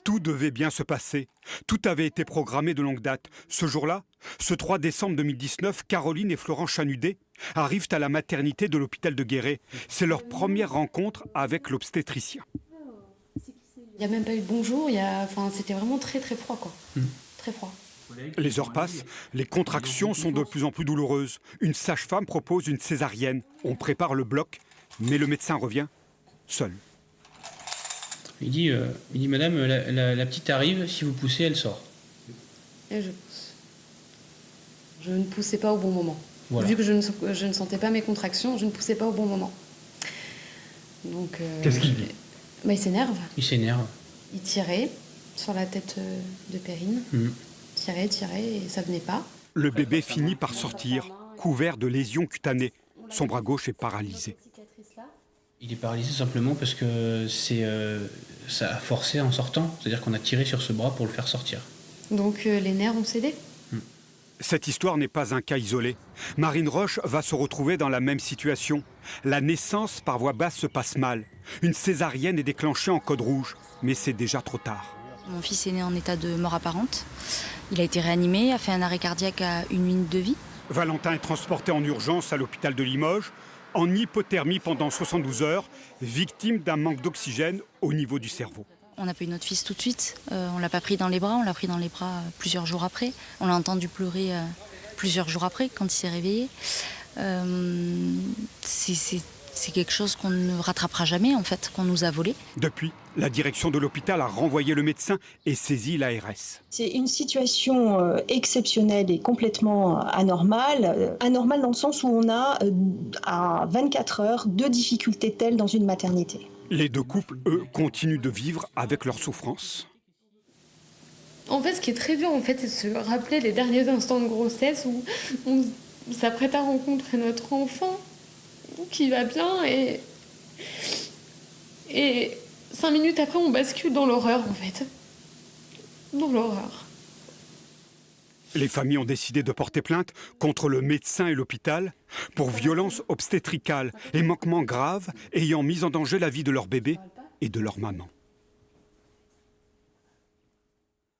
Tout devait bien se passer. Tout avait été programmé de longue date. Ce jour-là, ce 3 décembre 2019, Caroline et Florent Chanudet arrivent à la maternité de l'hôpital de Guéret. C'est leur première rencontre avec l'obstétricien. Il n'y a même pas eu de bonjour, c'était vraiment très très froid quoi. Très froid. Les heures passent, les contractions sont de plus en plus douloureuses. Une sage-femme propose une césarienne. On prépare le bloc, mais le médecin revient seul. Il dit madame, la petite arrive, si vous poussez, elle sort. Et je pousse. Je ne poussais pas au bon moment. Voilà. Vu que je ne sentais pas mes contractions, je ne poussais pas au bon moment. Donc, Qu'est-ce qu'il dit ? Il s'énerve. Il s'énerve. Il tirait sur la tête de Perrine. Tirait, et ça venait pas. Le bébé finit par sortir, couvert de lésions cutanées. Son bras gauche est paralysé. Il est paralysé simplement parce que ça a forcé en sortant. C'est-à-dire qu'on a tiré sur ce bras pour le faire sortir. Donc les nerfs ont cédé. Cette histoire n'est pas un cas isolé. Marine Roche va se retrouver dans la même situation. La naissance par voie basse se passe mal. Une césarienne est déclenchée en code rouge, mais c'est déjà trop tard. Mon fils est né en état de mort apparente. Il a été réanimé, a fait un arrêt cardiaque à 1 minute de vie. Valentin est transporté en urgence à l'hôpital de Limoges, en hypothermie pendant 72 heures, victime d'un manque d'oxygène au niveau du cerveau. On n'a pas eu notre fils tout de suite. On l'a pas pris dans les bras, on l'a pris dans les bras plusieurs jours après. On l'a entendu pleurer plusieurs jours après, quand il s'est réveillé. C'est quelque chose qu'on ne rattrapera jamais, en fait, qu'on nous a volé. Depuis, la direction de l'hôpital a renvoyé le médecin et saisi l'ARS. C'est une situation exceptionnelle et complètement anormale. Anormale dans le sens où on a, à 24 heures, 2 difficultés telles dans une maternité. Les deux couples, eux, continuent de vivre avec leur souffrance. En fait, ce qui est très dur, c'est de se rappeler les derniers instants de grossesse où on s'apprête à rencontrer notre enfant qui va bien et 5 minutes après, on bascule dans l'horreur, en fait. Dans l'horreur. Les familles ont décidé de porter plainte contre le médecin et l'hôpital pour violence obstétricale et manquements graves ayant mis en danger la vie de leur bébé et de leur maman.